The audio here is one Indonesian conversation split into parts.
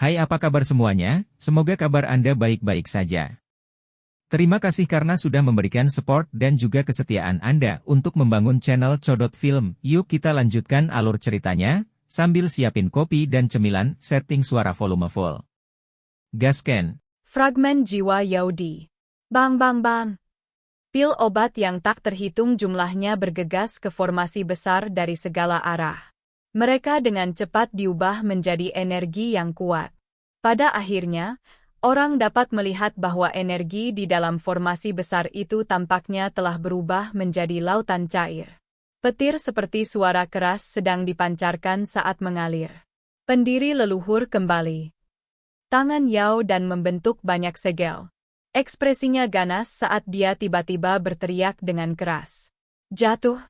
Hai, apa kabar semuanya? Semoga kabar Anda baik-baik saja. Terima kasih karena sudah memberikan support dan juga kesetiaan Anda untuk membangun channel Codot Film. Yuk kita lanjutkan alur ceritanya, sambil siapin kopi dan cemilan, setting suara volume full. Gasken. Fragmen jiwa Yaudi. Bang bang bang. Pil obat yang tak terhitung jumlahnya bergegas ke formasi besar dari segala arah. Mereka dengan cepat diubah menjadi energi yang kuat. Pada akhirnya, orang dapat melihat bahwa energi di dalam formasi besar itu tampaknya telah berubah menjadi lautan cair. Petir seperti suara keras sedang dipancarkan saat mengalir. Pendiri leluhur kembali. Tangan Yao dan membentuk banyak segel. Ekspresinya ganas saat dia tiba-tiba berteriak dengan keras. Jatuh.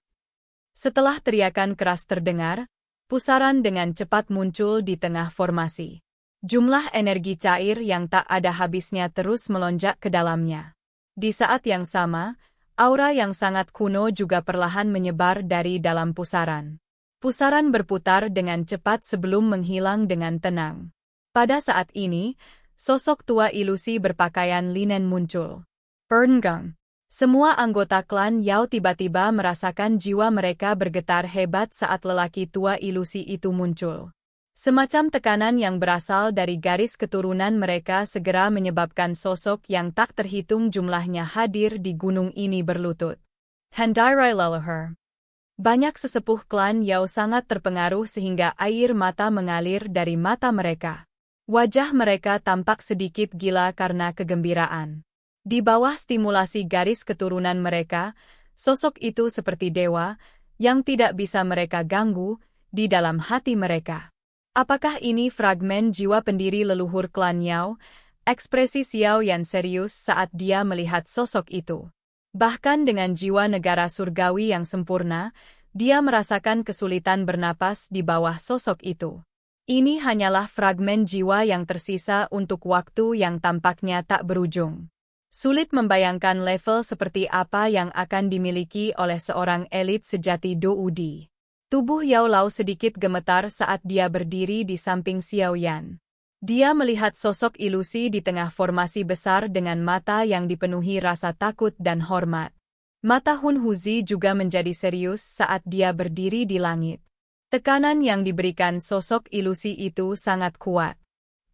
Setelah teriakan keras terdengar, pusaran dengan cepat muncul di tengah formasi. Jumlah energi cair yang tak ada habisnya terus melonjak ke dalamnya. Di saat yang sama, aura yang sangat kuno juga perlahan menyebar dari dalam pusaran. Pusaran berputar dengan cepat sebelum menghilang dengan tenang. Pada saat ini, sosok tua ilusi berpakaian linen muncul. Perngang. Semua anggota klan Yao tiba-tiba merasakan jiwa mereka bergetar hebat saat lelaki tua ilusi itu muncul. Semacam tekanan yang berasal dari garis keturunan mereka segera menyebabkan sosok yang tak terhitung jumlahnya hadir di gunung ini berlutut. Handairai leluhur. Banyak sesepuh klan Yao sangat terpengaruh sehingga air mata mengalir dari mata mereka. Wajah mereka tampak sedikit gila karena kegembiraan. Di bawah stimulasi garis keturunan mereka, sosok itu seperti dewa, yang tidak bisa mereka ganggu, di dalam hati mereka. Apakah ini fragmen jiwa pendiri leluhur klan Yao? Ekspresi Xiao Yan serius saat dia melihat sosok itu. Bahkan dengan jiwa negara surgawi yang sempurna, dia merasakan kesulitan bernapas di bawah sosok itu. Ini hanyalah fragmen jiwa yang tersisa untuk waktu yang tampaknya tak berujung. Sulit membayangkan level seperti apa yang akan dimiliki oleh seorang elit sejati Doudi. Tubuh Yao Lao sedikit gemetar saat dia berdiri di samping Xiao Yan. Dia melihat sosok ilusi di tengah formasi besar dengan mata yang dipenuhi rasa takut dan hormat. Mata Hun Huzi juga menjadi serius saat dia berdiri di langit. Tekanan yang diberikan sosok ilusi itu sangat kuat.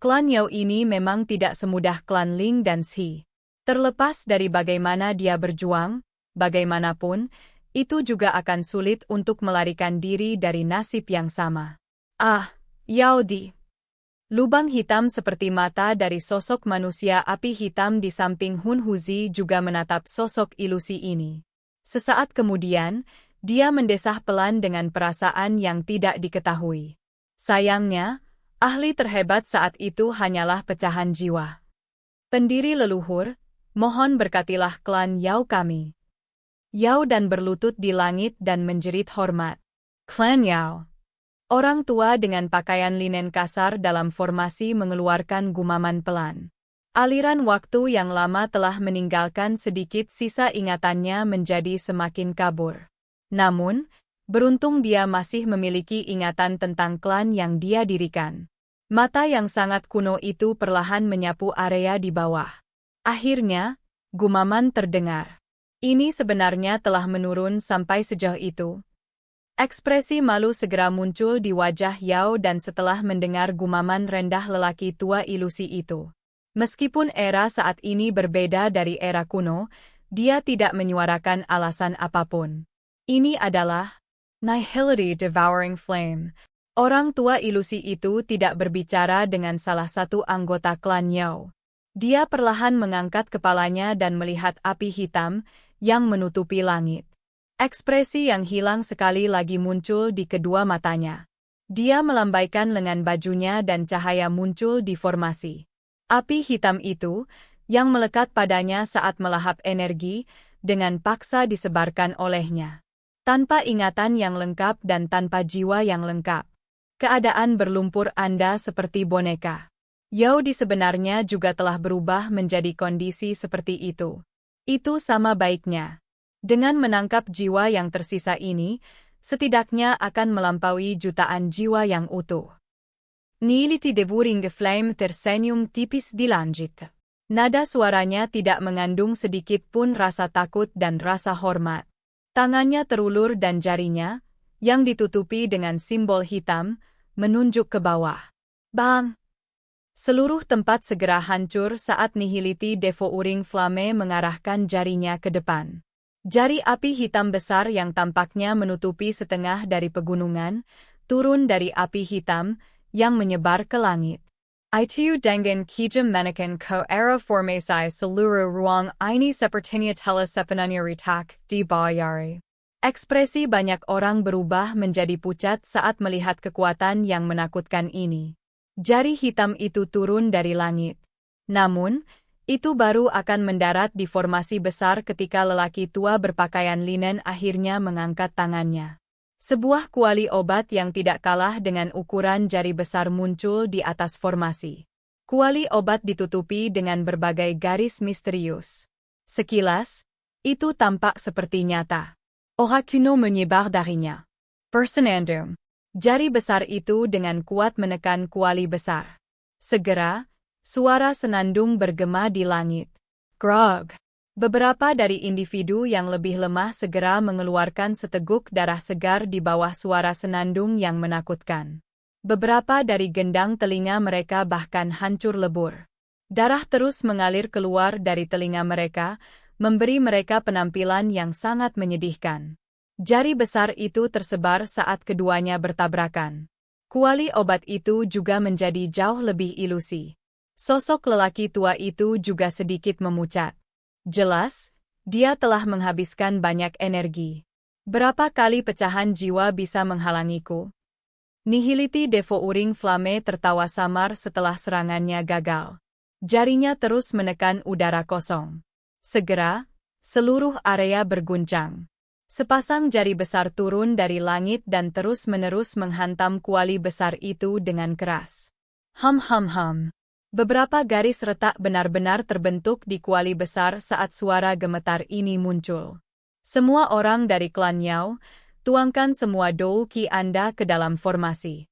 Klan Yao ini memang tidak semudah klan Ling dan Shi. Terlepas dari bagaimana dia berjuang, bagaimanapun, itu juga akan sulit untuk melarikan diri dari nasib yang sama. Ah, Yao Di. Lubang hitam seperti mata dari sosok manusia api hitam di samping Hun Huzi juga menatap sosok ilusi ini. Sesaat kemudian, dia mendesah pelan dengan perasaan yang tidak diketahui. Sayangnya, ahli terhebat saat itu hanyalah pecahan jiwa. Pendiri leluhur, mohon berkatilah klan Yao kami. Yao dan berlutut di langit dan menjerit hormat. Klan Yao. Orang tua dengan pakaian linen kasar dalam formasi mengeluarkan gumaman pelan. Aliran waktu yang lama telah meninggalkan sedikit sisa ingatannya menjadi semakin kabur. Namun, beruntung dia masih memiliki ingatan tentang klan yang dia dirikan. Mata yang sangat kuno itu perlahan menyapu area di bawah. Akhirnya, gumaman terdengar. Ini sebenarnya telah menurun sampai sejauh itu. Ekspresi malu segera muncul di wajah Yao dan setelah mendengar gumaman rendah lelaki tua ilusi itu. Meskipun era saat ini berbeda dari era kuno, dia tidak menyuarakan alasan apapun. Ini adalah Nihility Devouring Flame. Orang tua ilusi itu tidak berbicara dengan salah satu anggota klan Yao. Dia perlahan mengangkat kepalanya dan melihat api hitam yang menutupi langit. Ekspresi yang hilang sekali lagi muncul di kedua matanya. Dia melambaikan lengan bajunya dan cahaya muncul di formasi. Api hitam itu, yang melekat padanya saat melahap energi, dengan paksa disebarkan olehnya. Tanpa ingatan yang lengkap dan tanpa jiwa yang lengkap. Keadaan berlumpur anda seperti boneka. Yao Di sebenarnya juga telah berubah menjadi kondisi seperti itu. Itu sama baiknya. Dengan menangkap jiwa yang tersisa ini, setidaknya akan melampaui jutaan jiwa yang utuh. Nihility devouring the flame tersenyum tipis di langit. Nada suaranya tidak mengandung sedikit pun rasa takut dan rasa hormat. Tangannya terulur dan jarinya, yang ditutupi dengan simbol hitam, menunjuk ke bawah. Bang! Seluruh tempat segera hancur saat Nihility devouring flame mengarahkan jarinya ke depan. Jari api hitam besar yang tampaknya menutupi setengah dari pegunungan, turun dari api hitam, yang menyebar ke langit. Itu dengan kijem menekan ko era formasi seluruh ruang ini sepertinya telah sepenuhnya retak di bawah. Ekspresi banyak orang berubah menjadi pucat saat melihat kekuatan yang menakutkan ini. Jari hitam itu turun dari langit. Namun, itu baru akan mendarat di formasi besar ketika lelaki tua berpakaian linen akhirnya mengangkat tangannya. Sebuah kuali obat yang tidak kalah dengan ukuran jari besar muncul di atas formasi. Kuali obat ditutupi dengan berbagai garis misterius. Sekilas, itu tampak seperti nyata. Aura kuno menyebar darinya. Persenandung. Jari besar itu dengan kuat menekan kuali besar. Segera, suara senandung bergema di langit. Grog! Beberapa dari individu yang lebih lemah segera mengeluarkan seteguk darah segar di bawah suara senandung yang menakutkan. Beberapa dari gendang telinga mereka bahkan hancur lebur. Darah terus mengalir keluar dari telinga mereka, memberi mereka penampilan yang sangat menyedihkan. Jari besar itu tersebar saat keduanya bertabrakan. Kuali obat itu juga menjadi jauh lebih ilusi. Sosok lelaki tua itu juga sedikit memucat. Jelas, dia telah menghabiskan banyak energi. Berapa kali pecahan jiwa bisa menghalangiku? Nihility devouring flame tertawa samar setelah serangannya gagal. Jarinya terus menekan udara kosong. Segera, seluruh area berguncang. Sepasang jari besar turun dari langit dan terus-menerus menghantam kuali besar itu dengan keras. Ham. Beberapa garis retak benar-benar terbentuk di kuali besar saat suara gemetar ini muncul. Semua orang dari klan Yao, tuangkan semua douki Anda ke dalam formasi.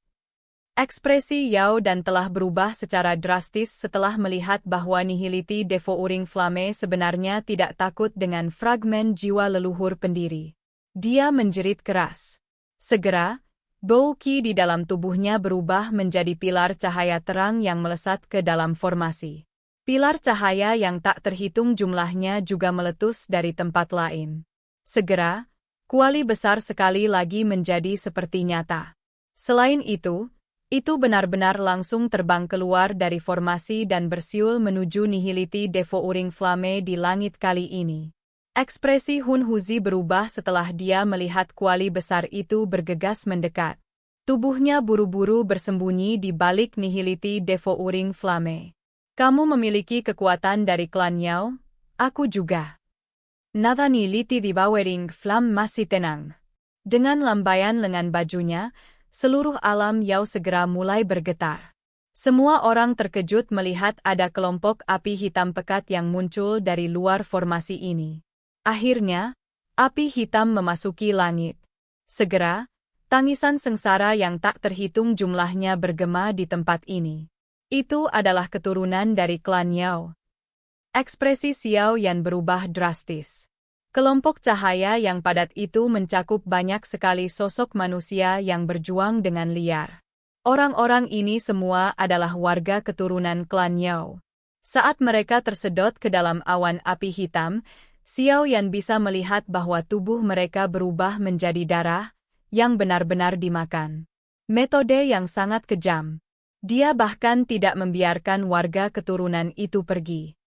Ekspresi Yao dan telah berubah secara drastis setelah melihat bahwa Nihility devouring flame sebenarnya tidak takut dengan fragmen jiwa leluhur pendiri. Dia menjerit keras. Segera, bau ki di dalam tubuhnya berubah menjadi pilar cahaya terang yang melesat ke dalam formasi. Pilar cahaya yang tak terhitung jumlahnya juga meletus dari tempat lain. Segera, kuali besar sekali lagi menjadi seperti nyata. Selain itu benar-benar langsung terbang keluar dari formasi dan bersiul menuju Nihility devouring flame di langit kali ini. Ekspresi Hun Huzi berubah setelah dia melihat kuali besar itu bergegas mendekat. Tubuhnya buru-buru bersembunyi di balik Nihility devouring flame. Kamu memiliki kekuatan dari klan Yao? Aku juga. Nada Nihility devouring flame masih tenang. Dengan lambaian lengan bajunya, seluruh alam Yao segera mulai bergetar. Semua orang terkejut melihat ada kelompok api hitam pekat yang muncul dari luar formasi ini. Akhirnya, api hitam memasuki langit. Segera, tangisan sengsara yang tak terhitung jumlahnya bergema di tempat ini. Itu adalah keturunan dari klan Yao. Ekspresi Xiao Yan berubah drastis. Kelompok cahaya yang padat itu mencakup banyak sekali sosok manusia yang berjuang dengan liar. Orang-orang ini semua adalah warga keturunan klan Yao. Saat mereka tersedot ke dalam awan api hitam, Xiao Yan bisa melihat bahwa tubuh mereka berubah menjadi darah, yang benar-benar dimakan. Metode yang sangat kejam. Dia bahkan tidak membiarkan warga keturunan itu pergi.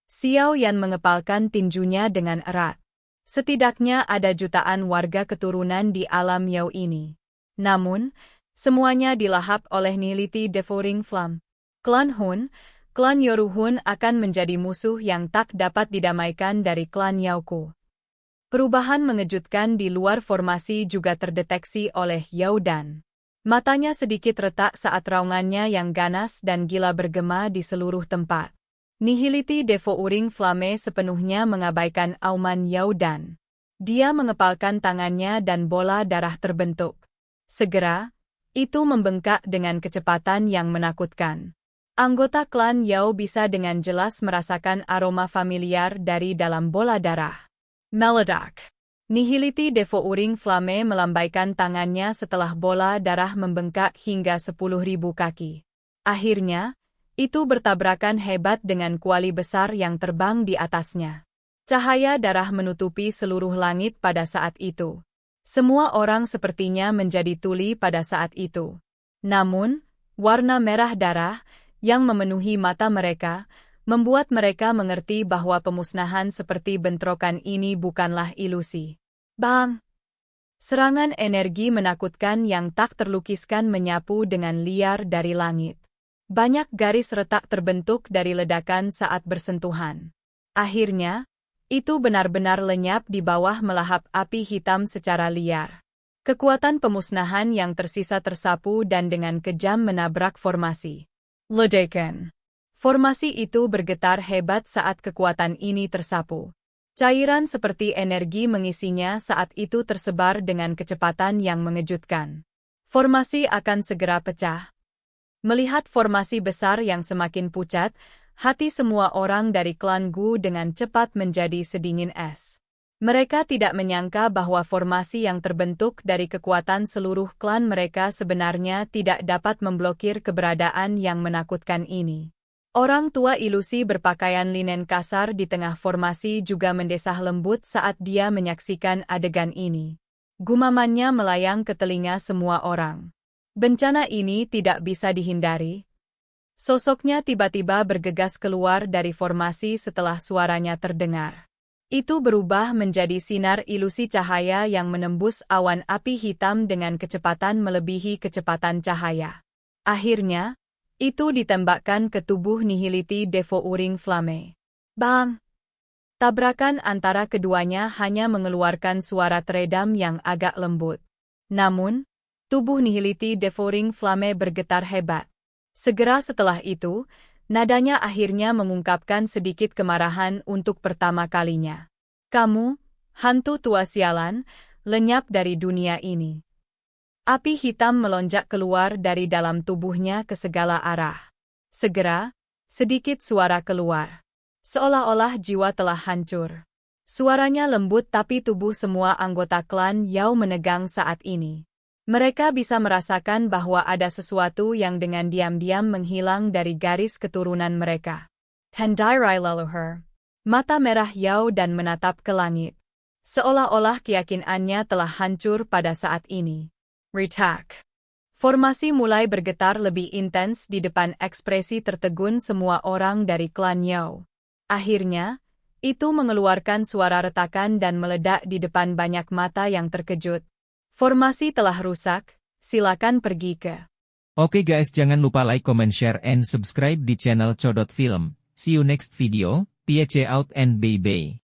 Xiao Yan mengepalkan tinjunya dengan erat. Setidaknya ada jutaan warga keturunan di alam Yao ini. Namun, semuanya dilahap oleh Nihility devouring flame. Klan Hun, klan Yoruhun akan menjadi musuh yang tak dapat didamaikan dari klan Yaoku. Perubahan mengejutkan di luar formasi juga terdeteksi oleh Yao Dan. Matanya sedikit retak saat raungannya yang ganas dan gila bergema di seluruh tempat. Nihility devouring flame sepenuhnya mengabaikan auman Yao Dan. Dia mengepalkan tangannya dan bola darah terbentuk. Segera, Itu membengkak dengan kecepatan yang menakutkan. Anggota klan Yao bisa dengan jelas merasakan aroma familiar dari dalam bola darah. Meledak. Nihility Devouring Flame melambaikan tangannya setelah bola darah membengkak hingga 10.000 kaki. Akhirnya, itu bertabrakan hebat dengan kuali besar yang terbang di atasnya. Cahaya darah menutupi seluruh langit pada saat itu. Semua orang sepertinya menjadi tuli pada saat itu. Namun, warna merah darah yang memenuhi mata mereka membuat mereka mengerti bahwa pemusnahan seperti bentrokan ini bukanlah ilusi. Bang! Serangan energi menakutkan yang tak terlukiskan menyapu dengan liar dari langit. Banyak garis retak terbentuk dari ledakan saat bersentuhan. Akhirnya, itu benar-benar lenyap di bawah melahap api hitam secara liar. Kekuatan pemusnahan yang tersisa tersapu dan dengan kejam menabrak formasi. Ledakan. Formasi itu bergetar hebat saat kekuatan ini tersapu. Cairan seperti energi mengisinya saat itu tersebar dengan kecepatan yang mengejutkan. Formasi akan segera pecah. Melihat formasi besar yang semakin pucat, hati semua orang dari klan Gu dengan cepat menjadi sedingin es. Mereka tidak menyangka bahwa formasi yang terbentuk dari kekuatan seluruh klan mereka sebenarnya tidak dapat memblokir keberadaan yang menakutkan ini. Orang tua ilusi berpakaian linen kasar di tengah formasi juga mendesah lembut saat dia menyaksikan adegan ini. Gumamannya melayang ke telinga semua orang. Bencana ini tidak bisa dihindari. Sosoknya tiba-tiba bergegas keluar dari formasi setelah suaranya terdengar. Itu berubah menjadi sinar ilusi cahaya yang menembus awan api hitam dengan kecepatan melebihi kecepatan cahaya. Akhirnya, itu ditembakkan ke tubuh Nihility Devouring Flame. Bang! Tabrakan antara keduanya hanya mengeluarkan suara teredam yang agak lembut. Namun, tubuh Nihility Devouring Flame bergetar hebat. Segera setelah itu, nadanya akhirnya mengungkapkan sedikit kemarahan untuk pertama kalinya. Kamu, hantu tua sialan, lenyap dari dunia ini. Api hitam melonjak keluar dari dalam tubuhnya ke segala arah. Segera, sedikit suara keluar. Seolah-olah jiwa telah hancur. Suaranya lembut tapi tubuh semua anggota klan Yao menegang saat ini. Mereka bisa merasakan bahwa ada sesuatu yang dengan diam-diam menghilang dari garis keturunan mereka. Hendairai leluhur. Mata merah Yao dan menatap ke langit. Seolah-olah keyakinannya telah hancur pada saat ini. Retak. Formasi mulai bergetar lebih intens di depan ekspresi tertegun semua orang dari klan Yao. Akhirnya, itu mengeluarkan suara retakan dan meledak di depan banyak mata yang terkejut. Formasi telah rusak, silakan pergi ke. Oke guys, jangan lupa like, comment, share, and subscribe di channel Codot Film. See you next video, peace out and bye-bye.